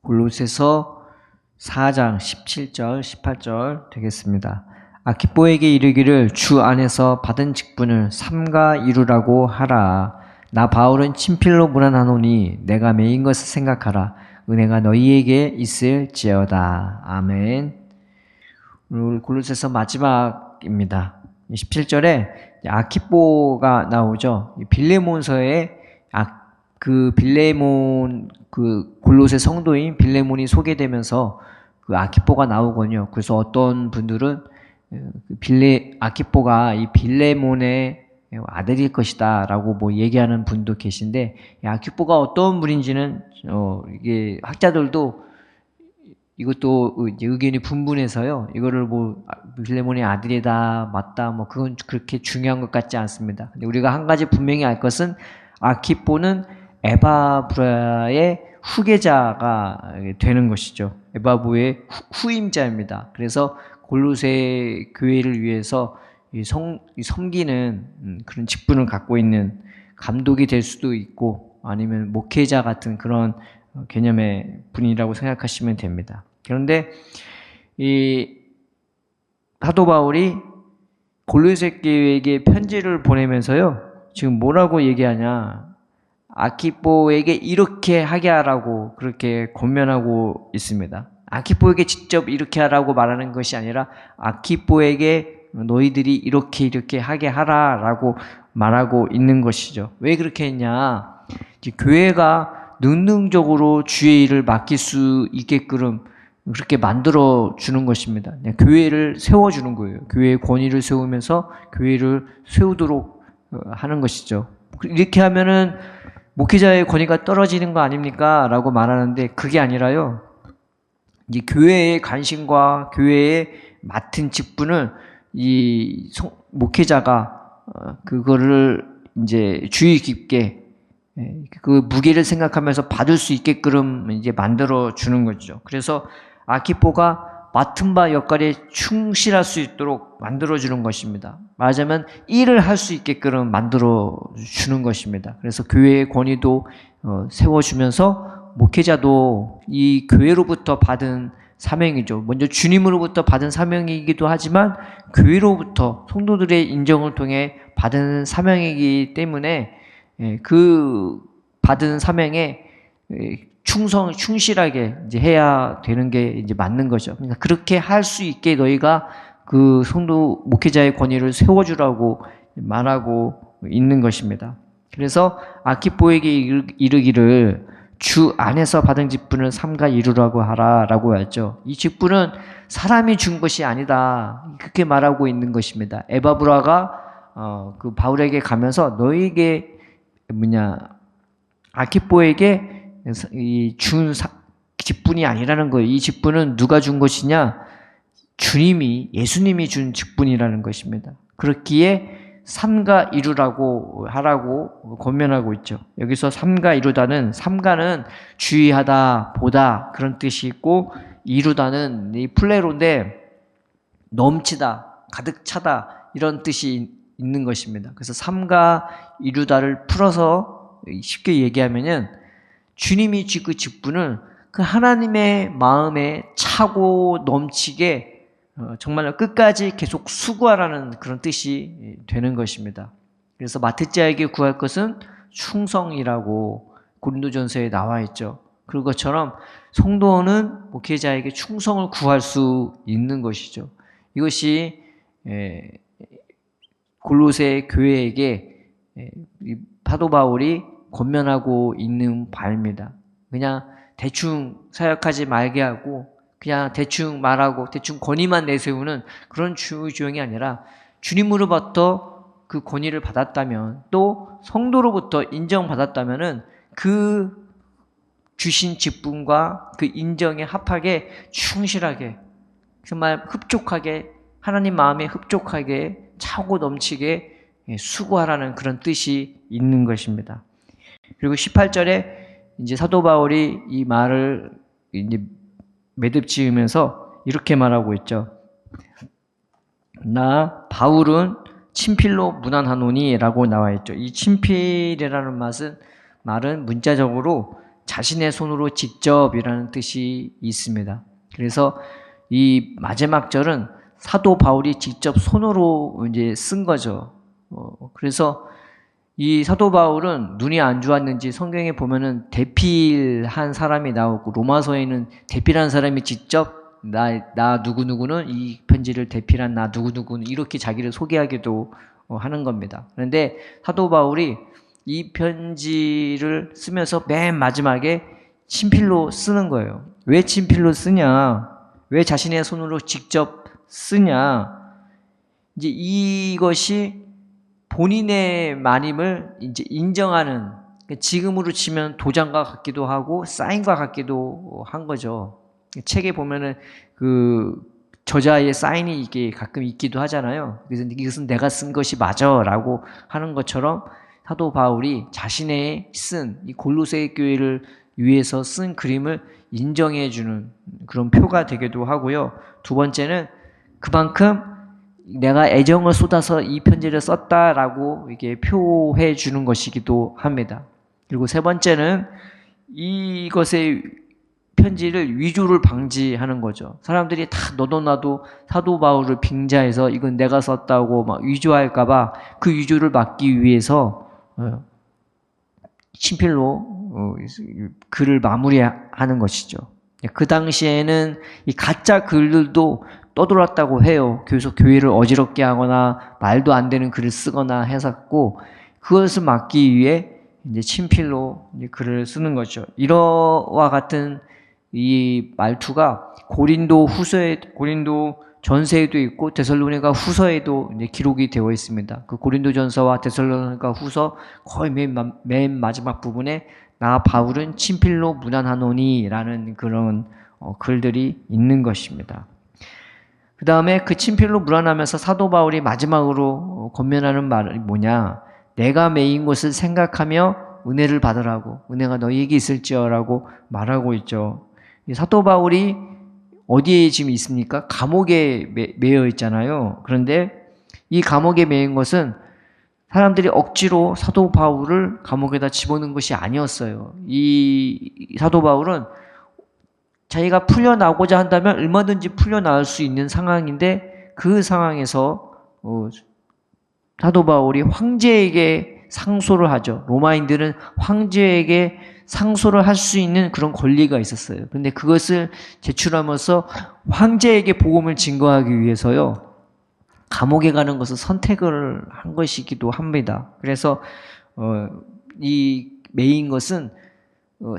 골로새서 4장 17절 18절 되겠습니다. 아키뽀에게 이르기를 주 안에서 받은 직분을 삼가 이루라고 하라. 나 바울은 친필로 문안하노니 내가 매인 것을 생각하라. 은혜가 너희에게 있을지어다. 아멘. 오늘 골로새서 마지막입니다. 17절에 아키뽀가 나오죠. 빌레몬서에 골로새 성도인 빌레몬이 소개되면서 그 아키뽀가 나오거든요. 그래서 어떤 분들은 아키뽀가 이 빌레몬의 아들일 것이다 라고 얘기하는 분도 계신데, 아키뽀가 어떤 분인지는 이게 학자들도 이것도 의견이 분분해서요, 이거를 빌레몬의 아들이다 맞다 그건 그렇게 중요한 것 같지 않습니다. 근데 우리가 한 가지 분명히 알 것은 아키뽀는 에바브라의 후계자가 되는 것이죠. 에바브의 후임자입니다. 그래서 골로새 교회를 위해서 섬기는 그런 직분을 갖고 있는 감독이 될 수도 있고, 아니면 목회자 같은 그런 개념의 분이라고 생각하시면 됩니다. 그런데 이 사도 바울이 골로새 교회에게 편지를 보내면서요, 지금 뭐라고 얘기하냐, 아키뽀에게 이렇게 하게 하라고 그렇게 권면하고 있습니다. 아키뽀에게 직접 이렇게 하라고 말하는 것이 아니라 아키뽀에게 너희들이 이렇게 하게 하라라고 말하고 있는 것이죠. 왜 그렇게 했냐, 교회가 능동적으로 주의 일을 맡길 수 있게끔 그렇게 만들어 주는 것입니다. 교회를 세워주는 거예요. 교회의 권위를 세우면서 교회를 세우도록 하는 것이죠. 이렇게 하면은 목회자의 권위가 떨어지는 거 아닙니까? 라고 말하는데, 그게 아니라요, 이제 교회의 관심과 교회에 맡은 직분을 이 목회자가 그거를 이제 주의 깊게 그 무게를 생각하면서 받을 수 있게끔 이제 만들어 주는 거죠. 그래서 아키뽀가 맡은 바 역할에 충실할 수 있도록 만들어주는 것입니다. 말하자면 일을 할 수 있게끔 만들어주는 것입니다. 그래서 교회의 권위도 세워주면서 목회자도 이 교회로부터 받은 사명이죠. 먼저 주님으로부터 받은 사명이기도 하지만 교회로부터 성도들의 인정을 통해 받은 사명이기 때문에 그 받은 사명에 충실하게 이제 해야 되는 게 이제 맞는 거죠. 그러니까 그렇게 할 수 있게 너희가 그 성도 목회자의 권위를 세워주라고 말하고 있는 것입니다. 그래서 아키뽀에게 이르기를 주 안에서 받은 직분을 삼가 이루라고 하라라고 하죠. 이 직분은 사람이 준 것이 아니다, 그렇게 말하고 있는 것입니다. 에바브라가 그 바울에게 가면서 너에게 아키뽀에게 준 직분이 아니라는 거예요. 이 직분은 누가 준 것이냐? 예수님이 준 직분이라는 것입니다. 그렇기에 삼가 이루라고 하라고 권면하고 있죠. 여기서 삼가 이루다는, 삼가는 주의하다, 보다 그런 뜻이 있고, 이루다는 이 플레로인데 넘치다, 가득 차다 이런 뜻이 있는 것입니다. 그래서 삼가 이루다를 풀어서 쉽게 얘기하면은, 주님이 그 직분을 그 하나님의 마음에 차고 넘치게 정말 끝까지 계속 수고하라는 그런 뜻이 되는 것입니다. 그래서 맡을 자에게 구할 것은 충성이라고 고린도전서에 나와 있죠. 그런 것처럼 성도는 목회자에게 충성을 구할 수 있는 것이죠. 이것이 골로새 교회에게 사도 바울이 권면하고 있는 바입니다. 그냥 대충 사역하지 말게 하고, 그냥 대충 말하고 대충 권위만 내세우는 그런 주의종이 아니라, 주님으로부터 그 권위를 받았다면, 또 성도로부터 인정받았다면은 그 주신 직분과 그 인정에 합하게 충실하게, 정말 흡족하게, 하나님 마음에 흡족하게 차고 넘치게 수고하라는 그런 뜻이 있는 것입니다. 그리고 18절에 이제 사도 바울이 이 말을 이제 매듭 지으면서 이렇게 말하고 있죠. 나 바울은 친필로 문안하노니 라고 나와 있죠. 이 친필이라는 말은 문자적으로 자신의 손으로 직접이라는 뜻이 있습니다. 그래서 이 마지막 절은 사도 바울이 직접 손으로 이제 쓴 거죠. 그래서 이 사도 바울은 눈이 안 좋았는지 성경에 보면은 대필한 사람이 나오고, 로마서에는 대필한 사람이 직접 나 누구누구는 이 편지를 대필한 나 누구누구는 이렇게 자기를 소개하기도 하는 겁니다. 그런데 사도 바울이 이 편지를 쓰면서 맨 마지막에 친필로 쓰는 거예요. 왜 친필로 쓰냐? 왜 자신의 손으로 직접 쓰냐? 이제 이것이 본인의 만임을 이제 인정하는, 지금으로 치면 도장과 같기도 하고 사인과 같기도 한 거죠. 책에 보면은 그 저자의 사인이 이게 가끔 있기도 하잖아요. 그래서 이것은 내가 쓴 것이 맞아라고 하는 것처럼 사도 바울이 자신의 쓴 이 골로새 교회를 위해서 쓴 그림을 인정해주는 그런 표가 되기도 하고요. 두 번째는 그만큼 내가 애정을 쏟아서 이 편지를 썼다라고 이게 표해 주는 것이기도 합니다. 그리고 세 번째는 이것의 편지를 위조를 방지하는 거죠. 사람들이 다 너도 나도 사도 바울을 빙자해서 이건 내가 썼다고 막 위조할까봐 그 위조를 막기 위해서 친필로 글을 마무리하는 것이죠. 그 당시에는 이 가짜 글들도 떠돌았다고 해요. 그래서 교회를 어지럽게 하거나 말도 안 되는 글을 쓰거나 했었고, 그것을 막기 위해 이제 친필로 이제 글을 쓰는 거죠. 이러와 같은 이 말투가 고린도 전서에도 있고 데살로니가 후서에도 이제 기록이 되어 있습니다. 그 고린도 전서와 데살로니가 후서 거의 맨 마지막 부분에 나 바울은 친필로 문안하노니라는 그런 글들이 있는 것입니다. 그 다음에 그 친필로 문안하면서 사도 바울이 마지막으로 권면하는 말이 뭐냐? 내가 매인 것을 생각하며 은혜를 받으라고, 은혜가 너희에게 있을지어라고 말하고 있죠. 사도 바울이 어디에 지금 있습니까? 감옥에 매여 있잖아요. 그런데 이 감옥에 매인 것은 사람들이 억지로 사도 바울을 감옥에다 집어넣은 것이 아니었어요. 이 사도 바울은 자기가 풀려나고자 한다면 얼마든지 풀려나올 수 있는 상황인데, 그 상황에서 사도 바울이 황제에게 상소를 하죠. 로마인들은 황제에게 상소를 할 수 있는 그런 권리가 있었어요. 그런데 그것을 제출하면서 황제에게 복음을 증거하기 위해서요, 감옥에 가는 것을 선택을 한 것이기도 합니다. 그래서 이 매인 것은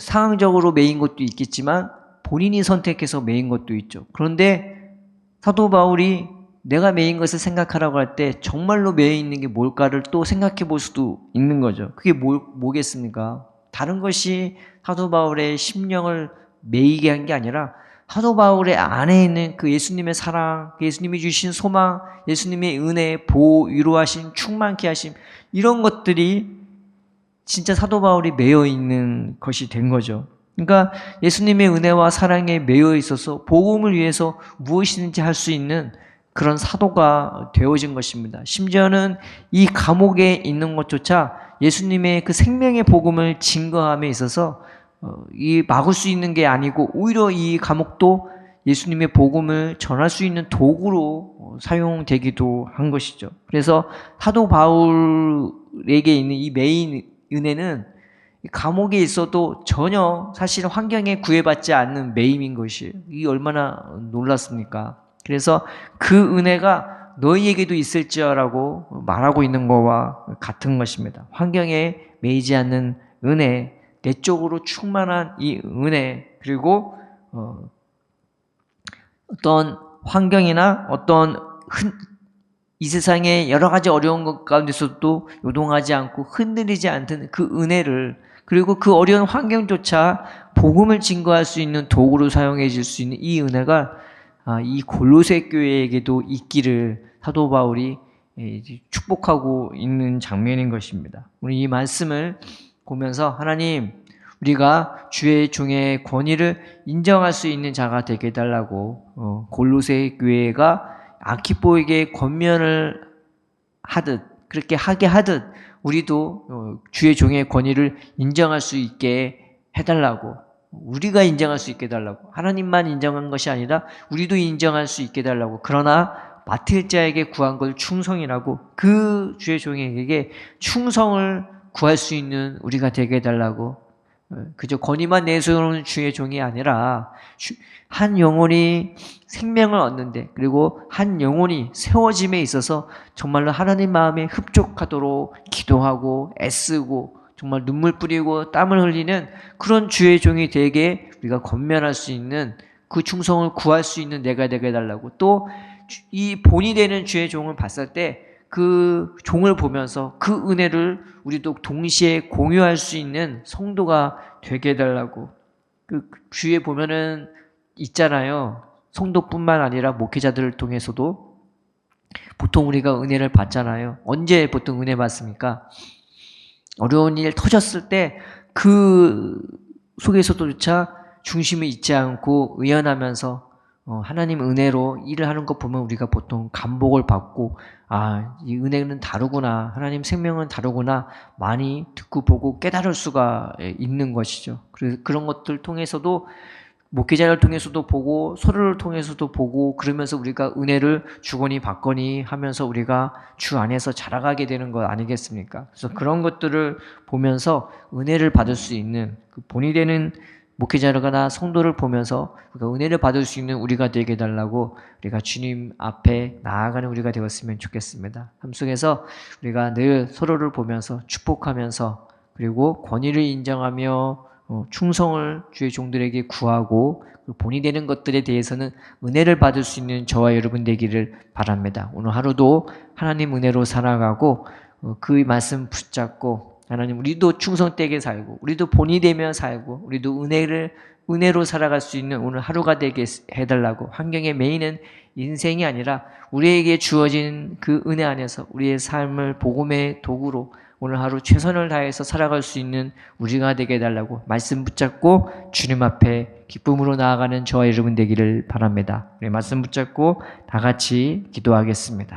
상황적으로 매인 것도 있겠지만 본인이 선택해서 매인 것도 있죠. 그런데 사도 바울이 내가 매인 것을 생각하라고 할 때 정말로 매여 있는 게 뭘까를 또 생각해 볼 수도 있는 거죠. 그게 뭐겠습니까? 다른 것이 사도 바울의 심령을 매이게 한 게 아니라 사도 바울의 안에 있는 그 예수님의 사랑, 예수님이 주신 소망, 예수님의 은혜, 보호, 위로하심, 충만케 하심, 이런 것들이 진짜 사도 바울이 매여 있는 것이 된 거죠. 그러니까 예수님의 은혜와 사랑에 매여 있어서 복음을 위해서 무엇이든지 할 수 있는 그런 사도가 되어진 것입니다. 심지어는 이 감옥에 있는 것조차 예수님의 그 생명의 복음을 증거함에 있어서 이 막을 수 있는 게 아니고 오히려 이 감옥도 예수님의 복음을 전할 수 있는 도구로 사용되기도 한 것이죠. 그래서 사도 바울에게 있는 이 메인 은혜는 감옥에 있어도 전혀 사실 환경에 구애받지 않는 매임인 것이에요. 이게 얼마나 놀랐습니까? 그래서 그 은혜가 너희에게도 있을지어라고 말하고 있는 것과 같은 것입니다. 환경에 매이지 않는 은혜, 내적으로 충만한 이 은혜, 그리고 어떤 환경이나 어떤 이 세상의 여러 가지 어려운 것 가운데서도 요동하지 않고 흔들리지 않는 그 은혜를, 그리고 그 어려운 환경조차 복음을 증거할 수 있는 도구로 사용해 줄 수 있는 이 은혜가 이 골로새 교회에게도 있기를 사도 바울이 축복하고 있는 장면인 것입니다. 우리 이 말씀을 보면서 하나님, 우리가 주의 종의 권위를 인정할 수 있는 자가 되게 해달라고 골로새 교회가 아키포에게 권면을 하듯, 그렇게 하게 하듯 우리도 주의 종의 권위를 인정할 수 있게 해달라고, 우리가 인정할 수 있게 해달라고, 하나님만 인정한 것이 아니라 우리도 인정할 수 있게 해달라고. 그러나 맡을 자에게 구한 걸 충성이라고, 그 주의 종에게 충성을 구할 수 있는 우리가 되게 해달라고. 그저 권위만 내세우는 주의 종이 아니라 한 영혼이 생명을 얻는데, 그리고 한 영혼이 세워짐에 있어서 정말로 하나님 마음에 흡족하도록 기도하고 애쓰고 정말 눈물 뿌리고 땀을 흘리는 그런 주의 종이 되게 우리가 권면할 수 있는, 그 충성을 구할 수 있는 내가 되게 해달라고. 또 이 본이 되는 주의 종을 봤을 때 그 종을 보면서 그 은혜를 우리도 동시에 공유할 수 있는 성도가 되게 해달라고. 그 주위에 보면은 있잖아요. 성도뿐만 아니라 목회자들을 통해서도 보통 우리가 은혜를 받잖아요. 언제 보통 은혜 받습니까? 어려운 일 터졌을 때 그 속에서도조차 중심을 잊지 않고 의연하면서 하나님 은혜로 일을 하는 것 보면 우리가 보통 감복을 받고, 이 은혜는 다르구나, 하나님 생명은 다르구나, 많이 듣고 보고 깨달을 수가 있는 것이죠. 그래서 그런 것들 통해서도, 목회자를 통해서도 보고 서로를 통해서도 보고, 그러면서 우리가 은혜를 주거니 받거니 하면서 우리가 주 안에서 자라가게 되는 것 아니겠습니까? 그래서 그런 것들을 보면서 은혜를 받을 수 있는 그 본이 되는 목회자거나 성도를 보면서 우리가 은혜를 받을 수 있는 우리가 되게 해달라고, 우리가 주님 앞에 나아가는 우리가 되었으면 좋겠습니다. 삶 속에서 우리가 늘 서로를 보면서 축복하면서, 그리고 권위를 인정하며 충성을 주의 종들에게 구하고, 본이 되는 것들에 대해서는 은혜를 받을 수 있는 저와 여러분 되기를 바랍니다. 오늘 하루도 하나님 은혜로 살아가고 그 말씀 붙잡고, 하나님 우리도 충성되게 살고, 우리도 본이 되며 살고, 우리도 은혜로 살아갈 수 있는 오늘 하루가 되게 해달라고. 환경에 매이는 인생이 아니라 우리에게 주어진 그 은혜 안에서 우리의 삶을 복음의 도구로 오늘 하루 최선을 다해서 살아갈 수 있는 우리가 되게 해달라고 말씀 붙잡고 주님 앞에 기쁨으로 나아가는 저와 여러분 되기를 바랍니다. 우리 말씀 붙잡고 다 같이 기도하겠습니다.